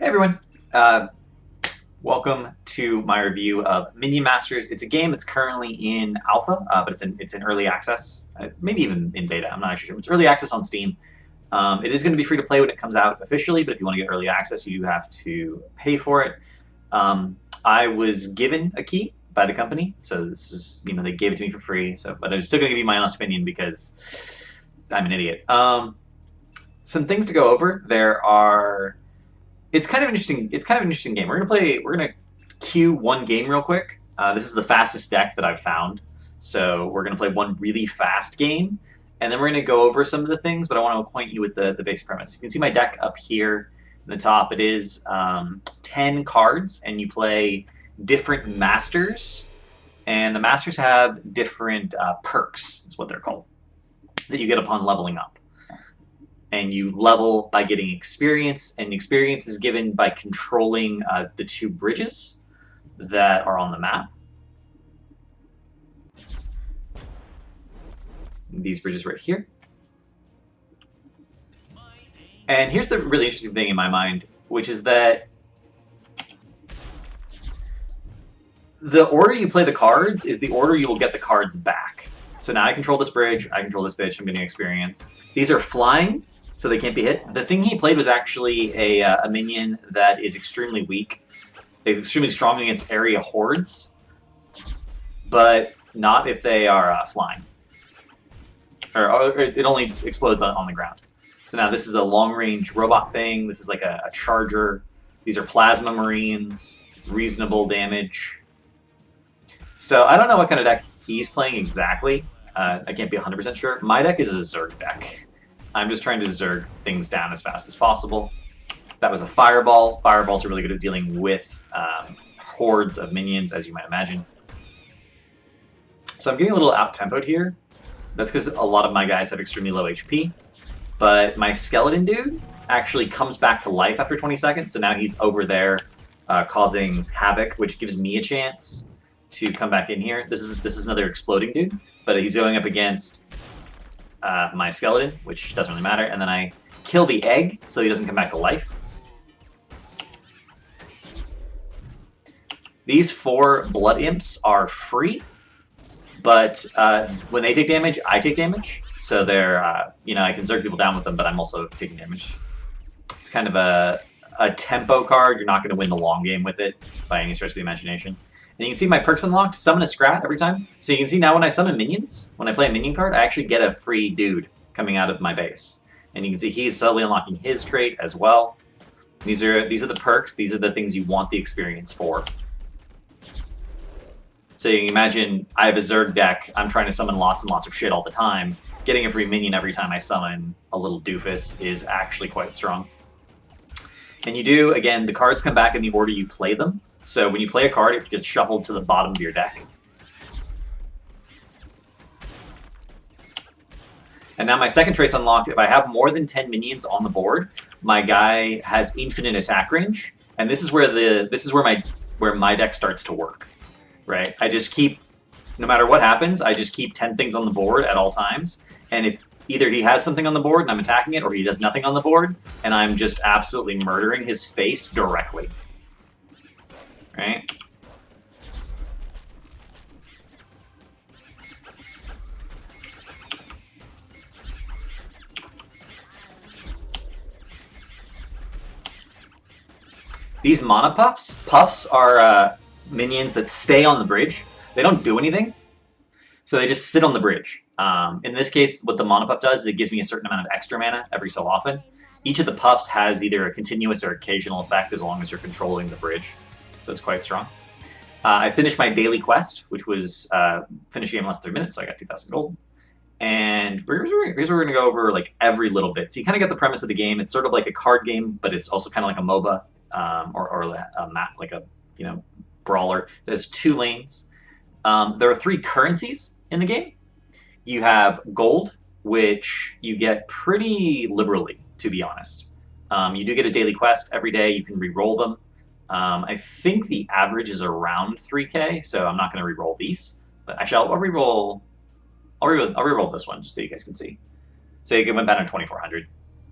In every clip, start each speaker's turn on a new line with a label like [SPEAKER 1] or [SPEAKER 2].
[SPEAKER 1] Hey everyone, uh, welcome to my review of Minion Masters. It's a game that's currently in alpha, but it's in early access, maybe even in beta. I'm not actually sure. It's early access on Steam. It is going to be free to play when it comes out officially, but if you want to get early access, you do have to pay for it. I was given a key by the company, so this is they gave it to me for free. So, but I'm still going to give you my honest opinion because I'm an idiot. Some things to go over. There are it's kind of interesting. It's kind of an interesting game. We're gonna queue one game real quick. This is the fastest deck that I've found. So we're gonna play one really fast game, and then we're gonna go over some of the things. But I want to acquaint you with the basic premise. You can see my deck up here in the top. It is 10 cards, and you play different masters, and the masters have different perks. Is what they're called that you get upon leveling up. And you level by getting experience, and experience is given by controlling the two bridges that are on the map. These bridges right here. And here's the really interesting thing in my mind, which is that the order you play the cards is the order you will get the cards back. So now I control this bridge, I control this bitch, I'm getting experience. These are flying, so they can't be hit. The thing he played was actually a minion that is extremely weak. They're extremely strong against area hordes, but not if they are flying. Or it only explodes on the ground. So now this is a long-range robot thing. This is like a charger. These are plasma marines, reasonable damage. So I don't know what kind of deck he's playing exactly. I can't be 100% sure. My deck is a Zerg deck. I'm just trying to Zerg things down as fast as possible. That was a Fireball. Fireballs are really good at dealing with hordes of minions, as you might imagine. So I'm getting a little out-tempoed here. That's because a lot of my guys have extremely low HP. But my skeleton dude actually comes back to life after 20 seconds, so now he's over there causing havoc, which gives me a chance to come back in here. This is another exploding dude, but he's going up against my skeleton, which doesn't really matter, and then I kill the egg so he doesn't come back to life. These 4 blood imps are free, but when they take damage, I take damage. So they're, I can Zerg people down with them, but I'm also taking damage. It's kind of a tempo card. You're not going to win the long game with it by any stretch of the imagination. And you can see my perks unlocked. Summon a Scrat every time. So you can see now when I summon minions, when I play a minion card, I actually get a free dude coming out of my base. And you can see he's slowly unlocking his trait as well. These are the perks. These are the things you want the experience for. So you can imagine I have a Zerg deck. I'm trying to summon lots and lots of shit all the time. Getting a free minion every time I summon a little doofus is actually quite strong. And you do, again, the cards come back in the order you play them. So when you play a card, it gets shuffled to the bottom of your deck. And now my second trait's unlocked. If I have more than 10 minions on the board, my guy has infinite attack range, and this is where my deck starts to work. Right? I just keep, no matter what happens, I just keep 10 things on the board at all times, and if either he has something on the board and I'm attacking it, or he does nothing on the board, and I'm just absolutely murdering his face directly. Right? These mana puffs? Puffs are minions that stay on the bridge. They don't do anything, so they just sit on the bridge. In this case, what the mana puff does is it gives me a certain amount of extra mana every so often. Each of the puffs has either a continuous or occasional effect as long as you're controlling the bridge. So it's quite strong. I finished my daily quest, which was finish a game in less than 3 minutes, so I got 2,000 gold. And here's where we're going to go over like every little bit. So you kind of get the premise of the game. It's sort of like a card game, but it's also kind of like a MOBA or a map, like a brawler. It has 2 lanes. There are 3 currencies in the game. You have gold, which you get pretty liberally, to be honest. You do get a daily quest every day. You can re-roll them. I think the average is around 3k, so I'm not going to re-roll these. But actually, I'll re-roll this one just so you guys can see. So it went down to 2,400.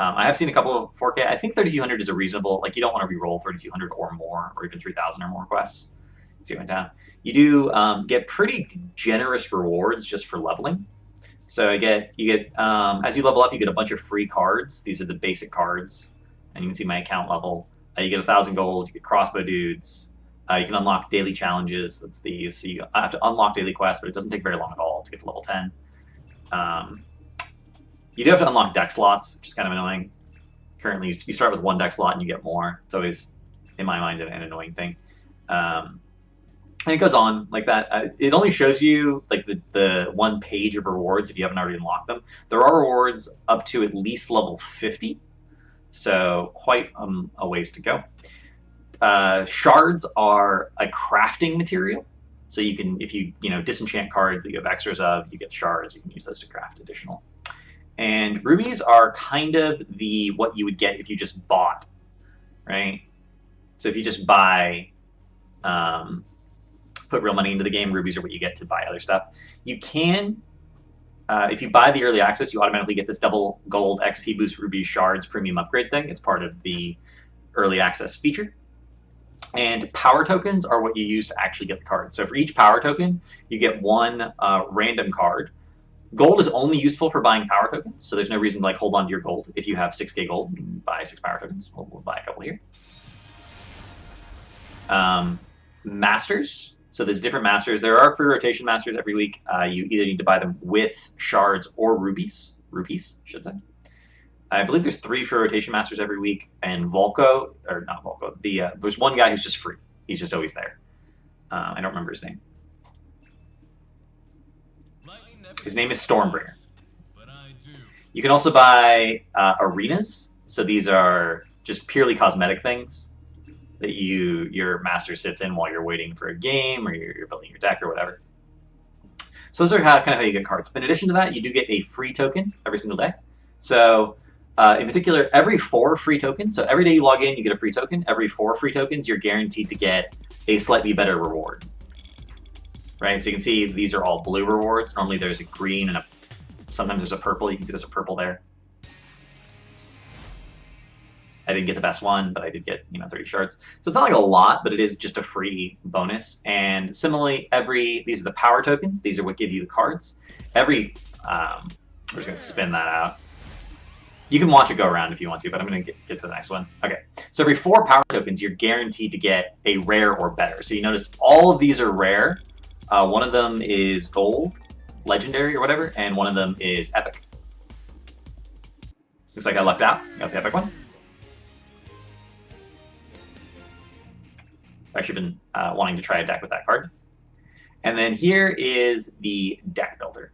[SPEAKER 1] I have seen a couple of 4K. I think 3200 is a reasonable. Like you don't want to re-roll 3200 or more, or even 3000 or more quests. See what went down. You do get pretty generous rewards just for leveling. So you get as you level up, you get a bunch of free cards. These are the basic cards, and you can see my account level. You get 1,000 gold. You get crossbow dudes. You can unlock daily challenges. That's these. So you have to unlock daily quests, but it doesn't take very long at all to get to level 10. You do have to unlock deck slots, which is kind of annoying. Currently, you start with one deck slot and you get more. It's always, in my mind, an annoying thing. And it goes on like that. It only shows you like the one page of rewards if you haven't already unlocked them. There are rewards up to at least level 50, so quite a ways to go. Shards are a crafting material, so you can, if you disenchant cards that you have extras of, you get shards. You can use those to craft additional. And rubies are kind of what you would get if you just bought, right? So if you just buy, put real money into the game, rubies are what you get to buy other stuff. You can, if you buy the early access, you automatically get this double gold XP boost ruby shards premium upgrade thing. It's part of the early access feature. And power tokens are what you use to actually get the card. So for each power token, you get one random card. Gold is only useful for buying power tokens, so there's no reason to like hold on to your gold. If you have 6k gold, you can buy 6 power tokens. We'll buy a couple here. Masters. So there's different masters. There are free rotation masters every week. You either need to buy them with shards or rupees, I should say. I believe there's 3 free rotation masters every week, and Volko, or not Volko, there's one guy who's just free. He's just always there. I don't remember his name. His name is Stormbringer. You can also buy arenas. So these are just purely cosmetic things that your master sits in while you're waiting for a game or you're building your deck or whatever. So those are kind of how you get cards. In addition to that, you do get a free token every single day. So in particular, every 4 free tokens. So every day you log in, you get a free token. Every 4 free tokens, you're guaranteed to get a slightly better reward. Right, so you can see these are all blue rewards. Normally there's a green and sometimes there's a purple. You can see there's a purple there. I didn't get the best one, but I did get 30 shards. So it's not like a lot, but it is just a free bonus. And similarly, these are the power tokens. These are what give you the cards. We're just gonna spin that out. You can watch it go around if you want to, but I'm gonna get to the next one. Okay, so every 4 power tokens, you're guaranteed to get a rare or better. So you notice all of these are rare. One of them is gold, legendary or whatever, and one of them is epic. Looks like I lucked out. Got the epic one. I've actually been wanting to try a deck with that card. And then here is the deck builder.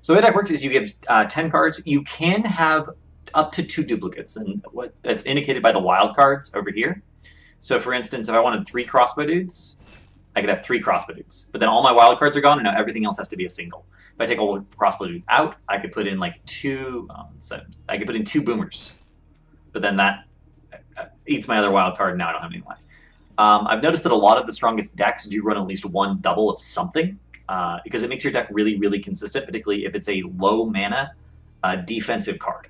[SPEAKER 1] So the deck works is you give 10 cards. You can have up to 2 duplicates, and that's indicated by the wild cards over here. So for instance, if I wanted 3 crossbow dudes, I could have 3 crossbow dudes. But then all my wild cards are gone, and now everything else has to be a single. If I take all the crossbow dudes out, I could put in like 2. I could put in 2 boomers. But then that eats my other wild card, and now I don't have any left. I've noticed that a lot of the strongest decks do run at least 1 double of something, because it makes your deck really, really consistent, particularly if it's a low mana defensive card,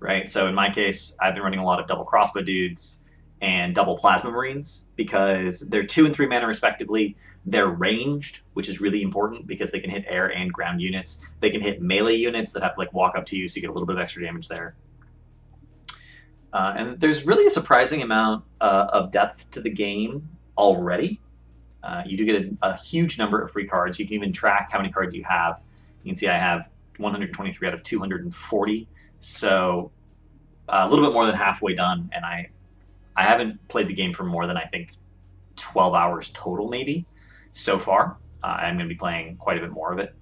[SPEAKER 1] right? So in my case, I've been running a lot of double crossbow dudes and double plasma marines because they're 2 and 3 mana respectively. They're ranged, which is really important because they can hit air and ground units. They can hit melee units that have to like walk up to you, so you get a little bit of extra damage there. And there's really a surprising amount of depth to the game already. You do get a huge number of free cards. You can even track how many cards you have. You can see I have 123 out of 240, so a little bit more than halfway done, and I haven't played the game for more than, I think, 12 hours total, maybe, so far. I'm going to be playing quite a bit more of it.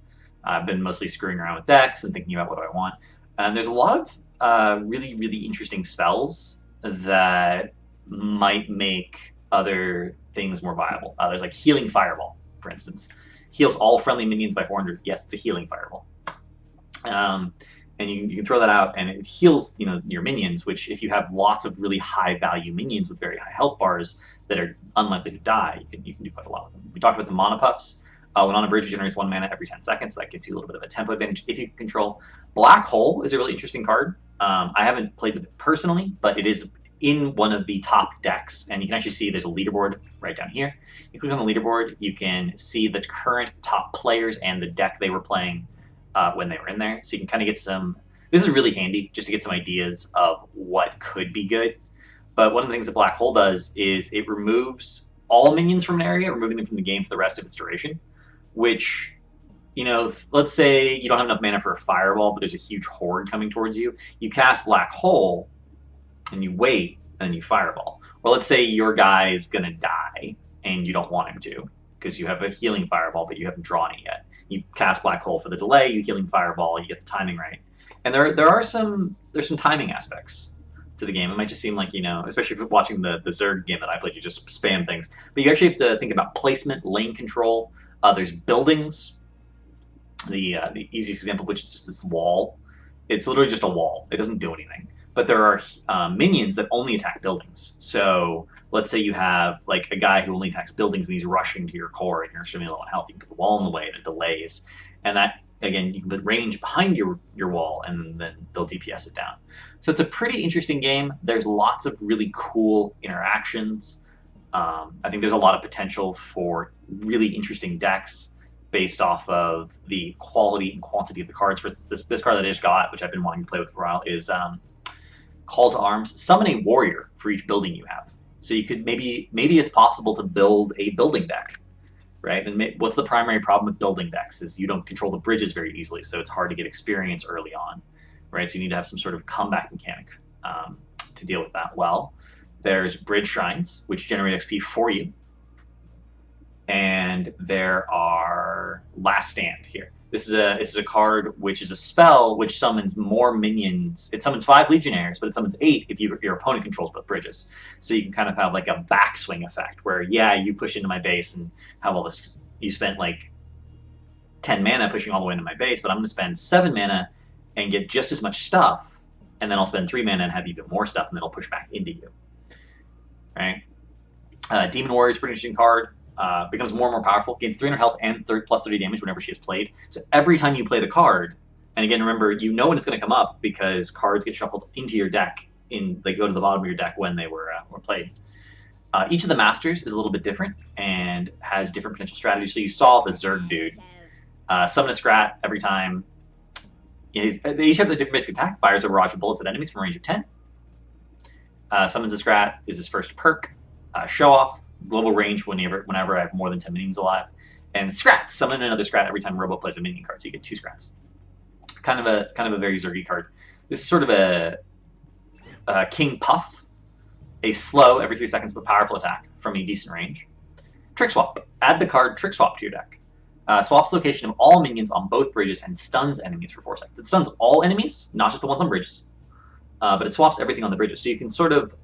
[SPEAKER 1] I've been mostly screwing around with decks and thinking about what do I want. And there's a lot of really, really interesting spells that might make other things more viable. There's like Healing Fireball, for instance. Heals all friendly minions by 400. Yes, it's a Healing Fireball. And you can throw that out, and it heals your minions, which if you have lots of really high value minions with very high health bars that are unlikely to die, you can do quite a lot with them. We talked about the mana puffs. When on a bridge, it generates 1 mana every 10 seconds. So that gives you a little bit of a tempo advantage if you can control. Black Hole is a really interesting card. I haven't played with it personally, but it is in one of the top decks. And you can actually see there's a leaderboard right down here. You click on the leaderboard, you can see the current top players and the deck they were playing when they were in there. So you can kind of get some... This is really handy just to get some ideas of what could be good. But one of the things that Black Hole does is it removes all minions from an area, removing them from the game for the rest of its duration, which, you know, let's say you don't have enough mana for a fireball, but there's a huge horde coming towards you. You cast Black Hole, and you wait, and then you fireball. Or let's say your guy's going to die, and you don't want him to, because you have a healing fireball, but you haven't drawn it yet. You cast Black Hole for the delay, you healing fireball, you get the timing right. And there's some timing aspects to the game. It might just seem like, you know, especially if you're watching the Zerg game that I played, you just spam things. But you actually have to think about placement, lane control. There's buildings. The easiest example, which is just this wall. It's literally just a wall. It doesn't do anything. But there are minions that only attack buildings. So let's say you have like a guy who only attacks buildings and he's rushing to your core and you're extremely low on health. You can put the wall in the way and it delays. And that, again, you can put range behind your wall and then they'll DPS it down. So it's a pretty interesting game. There's lots of really cool interactions. I think there's a lot of potential for really interesting decks based off of the quality and quantity of the cards. For instance, this card that I just got, which I've been wanting to play with for a while, is Call to Arms. Summon a warrior for each building you have. So you could maybe it's possible to build a building deck, right? And what's the primary problem with building decks is you don't control the bridges very easily, so it's hard to get experience early on, right? So you need to have some sort of comeback mechanic to deal with that well. There's Bridge Shrines, which generate XP for you. And there are Last Stand here. This is a card which is a spell which summons more minions. It summons 5 Legionnaires, but it summons 8 if your opponent controls both bridges. So you can kind of have like a backswing effect where, yeah, you push into my base and have all this. You spent like 10 mana pushing all the way into my base, but I'm going to spend 7 mana and get just as much stuff, and then I'll spend 3 mana and have even more stuff, and then it'll push back into you. Right? Demon Warrior is a pretty interesting card. Becomes more and more powerful, gains 300 health and plus 30 damage whenever she is played. So every time you play the card, and again, remember, you know when it's going to come up because cards get shuffled into your deck. They go to the bottom of your deck when they were played. Each of the Masters is a little bit different and has different potential strategies. So you saw the Zerg dude summon a Scrat every time. They each have the different basic attack. Fires a barrage of bullets at enemies from a range of 10. Summons a Scrat is his first perk. Show Off. Global range whenever I have more than 10 minions alive. And Scrats, summon another Scrat every time Robo plays a minion card, so you get 2 Scrats. Kind of a very Zergy card. This is sort of a King Puff, a slow every 3 seconds but powerful attack from a decent range. Trick Swap. Add the card Trick Swap to your deck. Swaps the location of all minions on both bridges and stuns enemies for 4 seconds. It stuns all enemies, not just the ones on bridges, but it swaps everything on the bridges. So you can sort of...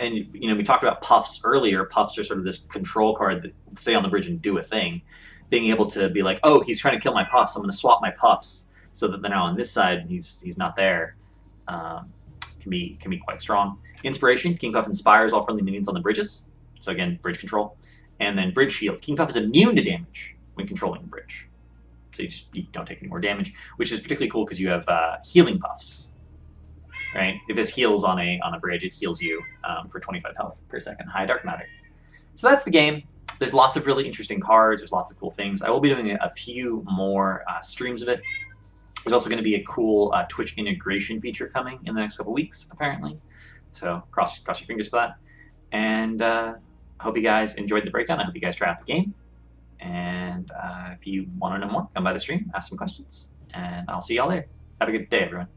[SPEAKER 1] And, you know, we talked about Puffs earlier. Puffs are sort of this control card that stay on the bridge and do a thing. Being able to be like, oh, he's trying to kill my Puffs. I'm going to swap my Puffs so that they're now on this side and he's not there. Can be quite strong. Inspiration. King Puff inspires all friendly minions on the bridges. So again, bridge control. And then Bridge Shield. King Puff is immune to damage when controlling the bridge. So you don't take any more damage, which is particularly cool because you have healing Puffs. Right? If this heals on a bridge, it heals you for 25 health per second. High Dark Matter. So that's the game. There's lots of really interesting cards. There's lots of cool things. I will be doing a few more streams of it. There's also going to be a cool Twitch integration feature coming in the next couple weeks, apparently. So cross your fingers for that. And I hope you guys enjoyed the breakdown. I hope you guys try out the game. And if you want to know more, come by the stream, ask some questions. And I'll see y'all there. Have a good day, everyone.